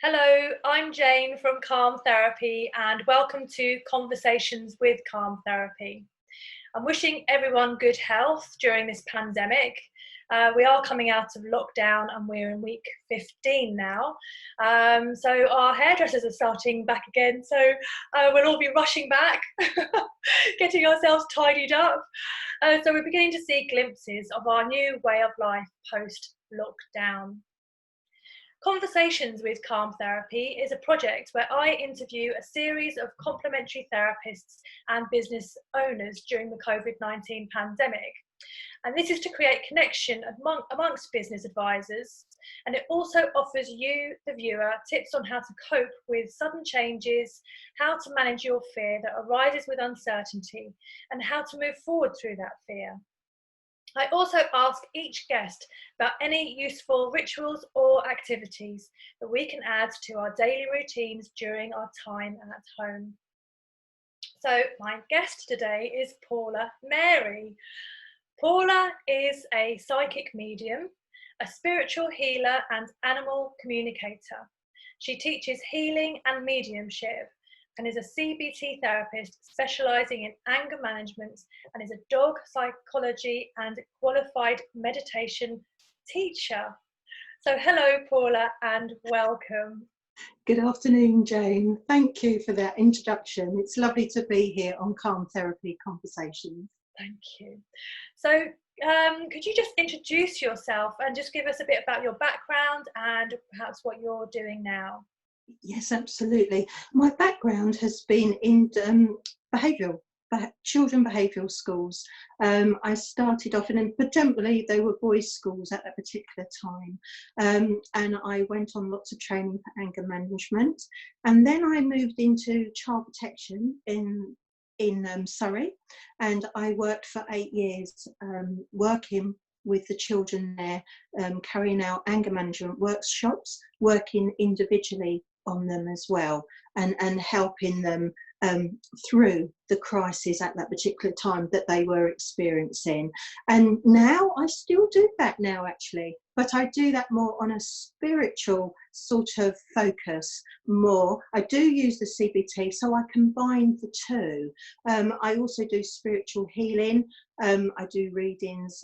Hello, I'm Jane from Calm Therapy and welcome to Conversations with Calm Therapy. I'm wishing everyone good health during this pandemic. We are coming out of lockdown and we're in week 15 now. So our hairdressers are starting back again. So we'll all be rushing back, getting ourselves tidied up. So we're beginning to see glimpses of our new way of life post-lockdown. Conversations with Calm Therapy is a project where I interview a series of complementary therapists and business owners during the COVID-19 pandemic. And this is to create connection amongst business advisors. And it also offers you, the viewer, tips on how to cope with sudden changes, how to manage your fear that arises with uncertainty, and how to move forward through that fear. I also ask each guest about any useful rituals or activities that we can add to our daily routines during our time at home. So my guest today is Paula Mary. Paula is a psychic medium, a spiritual healer and animal communicator. She teaches healing and mediumship and is a CBT therapist specialising in anger management and is a dog psychology and qualified meditation teacher. So hello, Paula, and welcome. Good afternoon, Jane. Thank you for that introduction. It's lovely to be here on Calm Therapy Conversations. Thank you. So could you just introduce yourself and just give us a bit about your background and perhaps what you're doing now? Yes, absolutely. My background has been in children behavioural schools. I started off and predominantly they were boys' schools at that particular time. And I went on lots of training for anger management. And then I moved into child protection in Surrey, and I worked for 8 years working with the children there, carrying out anger management workshops, working individually on them as well, and helping them through the crisis at that particular time that they were experiencing. And now I still do that now, actually, but I do that more on a spiritual sort of focus more. I do use the CBT, so I combine the two. I also do spiritual healing. I do readings.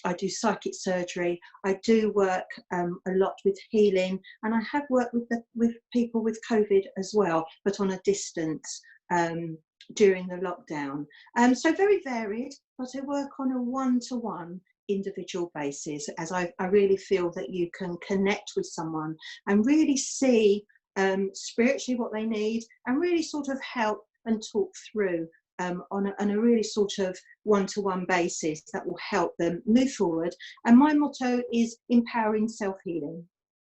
I do psychic surgery. I do work a lot with healing, and I have worked with people with COVID as well, but on a distance during the lockdown. So very varied, but I work on a one-to-one individual basis, as I really feel that you can connect with someone and really see spiritually what they need and really sort of help and talk through on a really sort of one-to-one basis that will help them move forward. And my motto is empowering self-healing.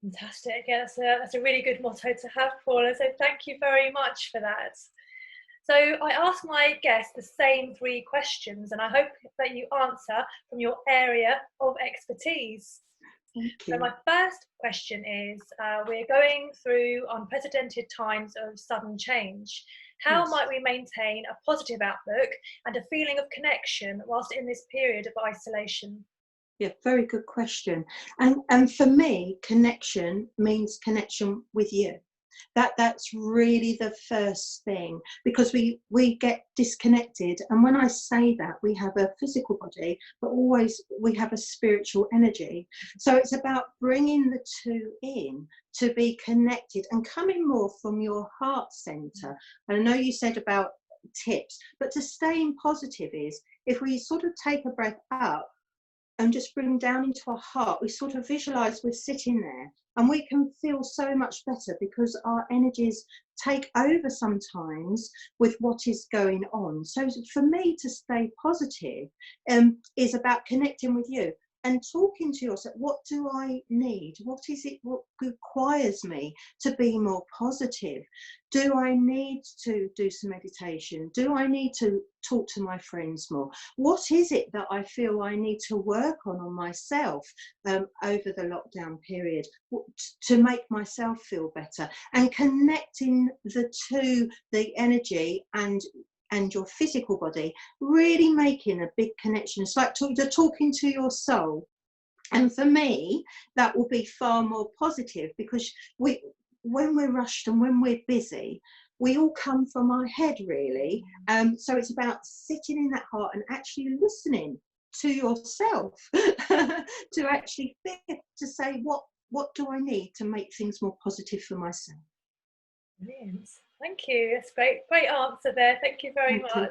Fantastic. Yeah, that's a really good motto to have, Paula. So thank you very much for that. So I ask my guests the same 3 questions, and I hope that you answer from your area of expertise. Thank you. So my first question is, we're going through unprecedented times of sudden change. How Yes. might we maintain a positive outlook and a feeling of connection whilst in this period of isolation? Yeah, very good question. And for me, connection means connection with you. That's really the first thing, because we get disconnected. And when I say that, we have a physical body, but always we have a spiritual energy. So it's about bringing the two in to be connected and coming more from your heart center. And I know you said about tips, but to staying positive is, if we sort of take a breath up and just bring down into our heart, we sort of visualize we're sitting there, and we can feel so much better because our energies take over sometimes with what is going on. So for me to stay positive is about connecting with you and talking to yourself. What do I need? What is it what requires me to be more positive? Do I need to do some meditation? Do I need to talk to my friends more? What is it that I feel I need to work on myself over the lockdown period to make myself feel better? And connecting the two, the energy and your physical body, really making a big connection. It's like talking to your soul. And for me, that will be far more positive, because when we're rushed and when we're busy, we all come from our head, really. So it's about sitting in that heart and actually listening to yourself, to actually think, to say, what do I need to make things more positive for myself? Brilliant. Thank you. That's great answer there. Thank you very Thank much. you.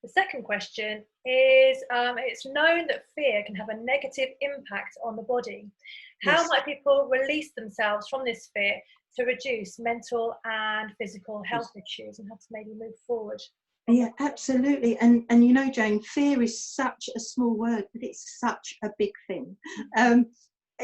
The second question is, it's known that fear can have a negative impact on the body. How Yes. might people release themselves from this fear to reduce mental and physical health issues and have to maybe move forward? Yeah, absolutely. And you know, Jane, fear is such a small word, but it's such a big thing.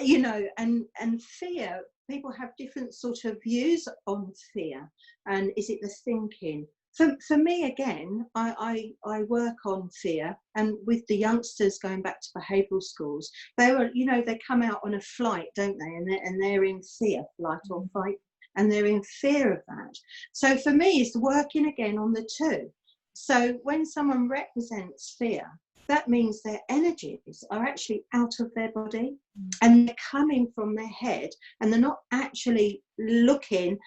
You know, and fear, people have different sort of views on fear. And is it the thinking? For me, again, I work on fear, and with the youngsters going back to behavioural schools, they come out on a flight, don't they? And they're in fear, flight or fight, and they're in fear of that. So for me, it's working again on the two. So when someone represents fear, that means their energies are actually out of their body, and they're coming from their head, and they're not actually looking,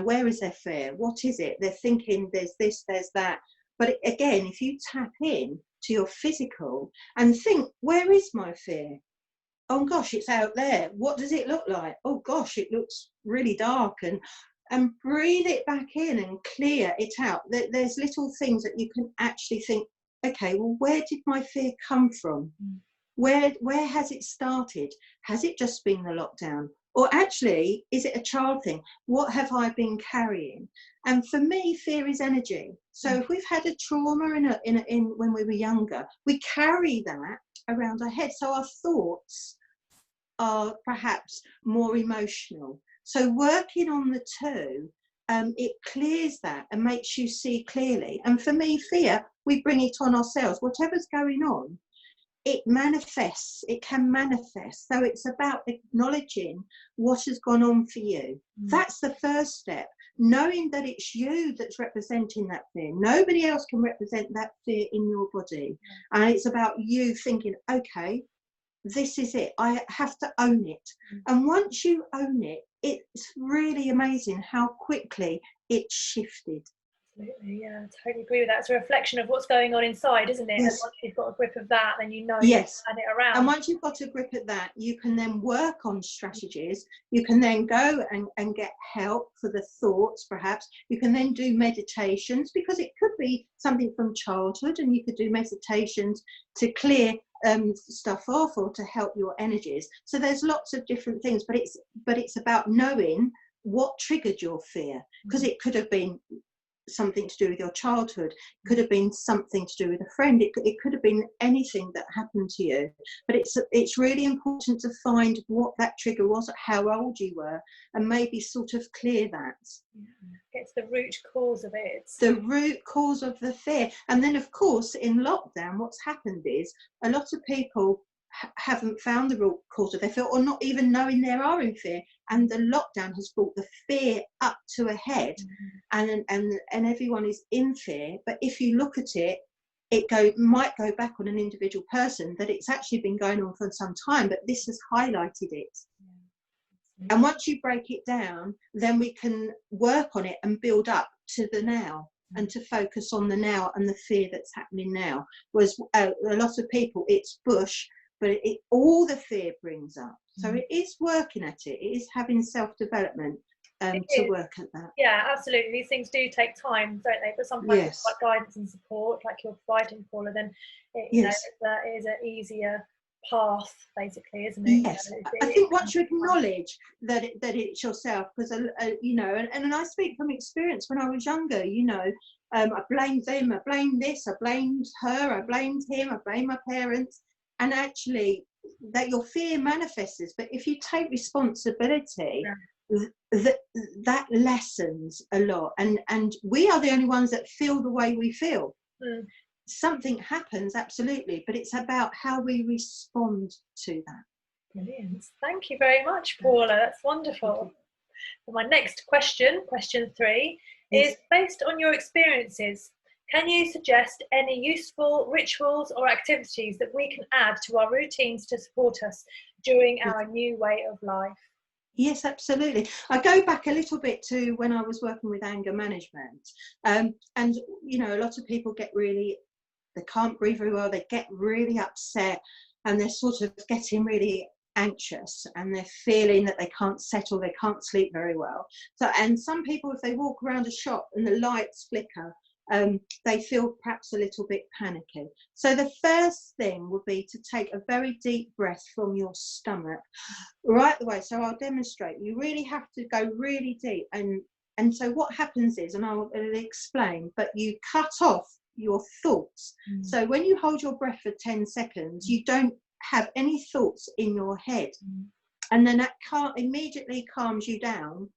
where is their fear? What is it? They're thinking there's this, there's that. But again, if you tap in to your physical and think, where is my fear? Oh gosh, it's out there. What does it look like? Oh gosh, it looks really dark. And breathe it back in and clear it out. There's little things that you can actually think, okay, well, where did my fear come from? Where has it started? Has it just been the lockdown? Or actually, is it a child thing? What have I been carrying? And for me, fear is energy. So if we've had a trauma in when we were younger, we carry that around our head. So our thoughts are perhaps more emotional. So working on the two, it clears that and makes you see clearly. And for me, fear, we bring it on ourselves. Whatever's going on, it manifests, it can manifest. So it's about acknowledging what has gone on for you. That's the first step, knowing that it's you that's representing that fear. Nobody else can represent that fear in your body. And it's about you thinking, okay, this is it. I have to own it. And once you own it, it's really amazing how quickly it shifted. Absolutely, yeah, I totally agree with that. It's a reflection of what's going on inside, isn't it? Yes. And once you've got a grip of that, then you know Yes. you can turn it around. And once you've got a grip at that, you can then work on strategies. You can then go and get help for the thoughts, perhaps. You can then do meditations, because it could be something from childhood, and you could do meditations to clear stuff off or to help your energies. So there's lots of different things, but it's about knowing what triggered your fear, because it could have been something to do with your childhood, could have been something to do with a friend, it could have been anything that happened to you. But it's really important to find what that trigger was, how old you were, and maybe sort of clear that. It's the root cause of it. The root cause of the fear. And then, of course, in lockdown, what's happened is a lot of people haven't found the root cause of their fear, or not even knowing they are in fear, and the lockdown has brought the fear up to a head, and everyone is in fear. But if you look at it, might go back on an individual person, that it's actually been going on for some time, but this has highlighted it. And once you break it down, then we can work on it and build up to the now, and to focus on the now and the fear that's happening now. Whereas a lot of people, it's bush, but all the fear brings up. So it is working at it. It is having self-development to work at that. Yeah, absolutely. These things do take time, don't they? But sometimes it's like guidance and support, like you're providing, Paula, then it is an easier path, basically, isn't it? Yes, I think once you acknowledge that it's yourself, because and I speak from experience. When I was younger, I blamed them, I blamed this, I blamed her, I blamed him, I blamed my parents, and actually that your fear manifests. But if you take responsibility, that lessens a lot, and we are the only ones that feel the way we feel. Something happens, absolutely, but it's about how we respond to that. Brilliant. Thank you very much, Paula. That's wonderful. So my next question 3, is based on your experiences. Can you suggest any useful rituals or activities that we can add to our routines to support us during our new way of life? Yes, absolutely. I go back a little bit to when I was working with anger management, and you know, a lot of people get really, they can't breathe very well, they get really upset, and they're sort of getting really anxious, and they're feeling that they can't settle, they can't sleep very well. So, and some people, if they walk around a shop and the lights flicker, they feel perhaps a little bit panicky. So the first thing would be to take a very deep breath from your stomach right the way. So I'll demonstrate. You really have to go really deep, and so what happens is, and I'll explain, but you cut off your thoughts. So when you hold your breath for 10 seconds, you don't have any thoughts in your head, and then that immediately calms you down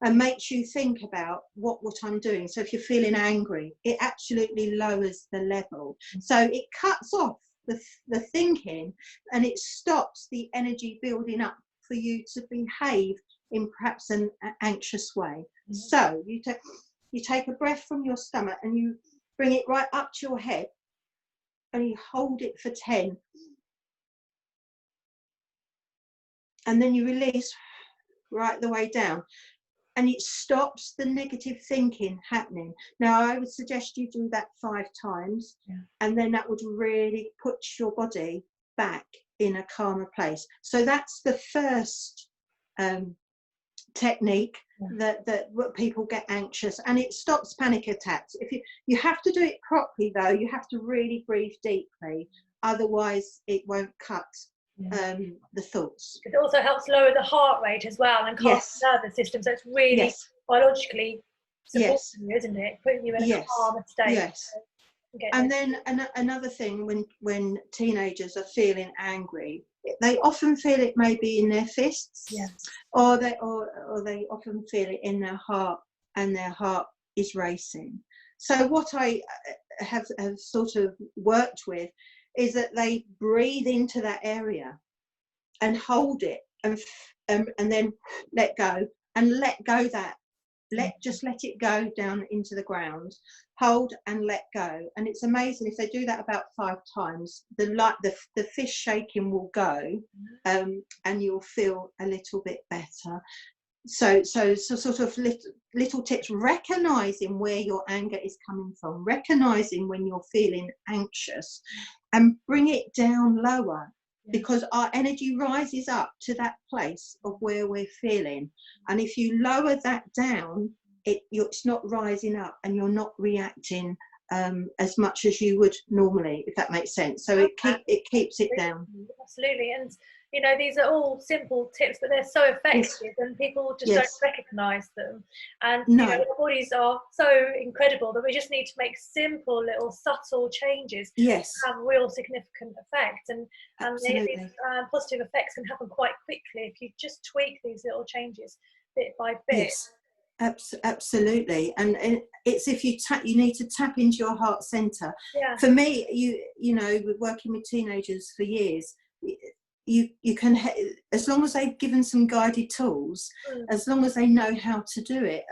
and makes you think about what I'm doing. So if you're feeling angry, it absolutely lowers the level. So it cuts off the thinking, and it stops the energy building up for you to behave in perhaps an anxious way. So you take a breath from your stomach and you bring it right up to your head, and you hold it for 10, and then you release right the way down, and it stops the negative thinking happening. Now, I would suggest you do that 5 times, and then that would really put your body back in a calmer place. So that's the first technique that people get anxious, and it stops panic attacks. If you have to do it properly, though, you have to really breathe deeply, otherwise it won't cut the thoughts. It also helps lower the heart rate as well and calm the nervous system, so it's really biologically supporting you, isn't it? Putting you in a calmer state. And then another thing, when teenagers are feeling angry, they often feel it maybe in their fists, or they often feel it in their heart, and their heart is racing. So what I have sort of worked with is that they breathe into that area and hold it, and then let go, and let it go down into the ground. Hold and let go, and it's amazing if they do that about 5 times. The fish shaking will go, and you'll feel a little bit better. So sort of little tips: recognizing where your anger is coming from, recognizing when you're feeling anxious, and bring it down lower, because our energy rises up to that place of where we're feeling, and if you lower that down, it's not rising up, and you're not reacting as much as you would normally, if that makes sense. So it keeps it down. Absolutely. And you know, these are all simple tips, but they're so effective, and people just don't recognize them. And you know, our bodies are so incredible that we just need to make simple little subtle changes to have real significant effects. And these positive effects can happen quite quickly if you just tweak these little changes bit by bit. Absolutely. And it's, if you need to tap into your heart center. For me, you know, working with teenagers for years, you can, as long as they've given some guided tools, as long as they know how to do it,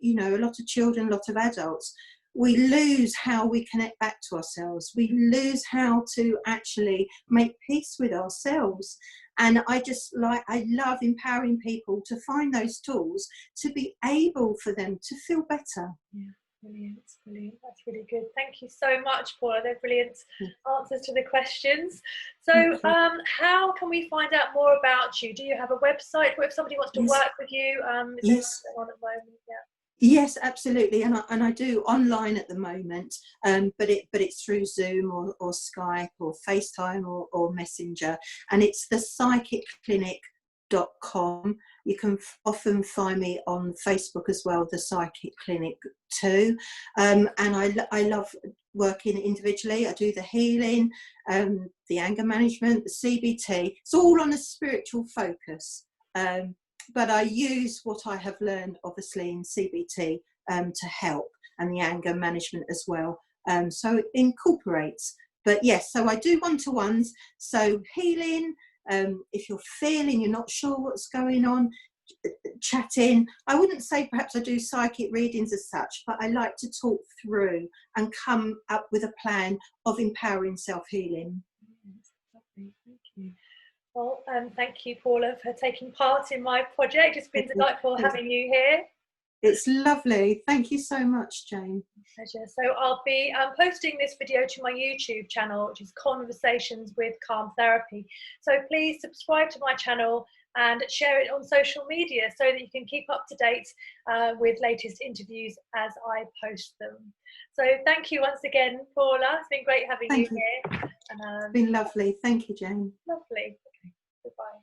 you know, a lot of children, a lot of adults, we lose how we connect back to ourselves. We lose how to actually make peace with ourselves. And I love empowering people to find those tools to be able for them to feel better. Brilliant. That's really good. Thank you so much, Paula. They're brilliant answers to the questions. So how can we find out more about you? Do you have a website? What if somebody wants to work with you? Is there one at the moment? Yes, absolutely, and I do online at the moment, but it's through Zoom or Skype or FaceTime or Messenger, and it's thepsychicclinic.com. You can often find me on Facebook as well, the Psychic Clinic too, and I love working individually. I do the healing, the anger management, the CBT. It's all on a spiritual focus. But I use what I have learned, obviously, in CBT to help, and the anger management as well. So it incorporates. But yes, so I do one-to-ones. So healing, if you're feeling you're not sure what's going on, chatting. I wouldn't say perhaps I do psychic readings as such, but I like to talk through and come up with a plan of empowering self-healing. Thank you. Well, thank you, Paula, for taking part in my project. It's been delightful having you here. It's lovely. Thank you so much, Jane. Pleasure. So I'll be posting this video to my YouTube channel, which is Conversations with Calm Therapy. So please subscribe to my channel and share it on social media so that you can keep up to date with latest interviews as I post them. So thank you once again, Paula. It's been great having you here. And, it's been lovely. Thank you, Jane. Lovely. Okay. Goodbye.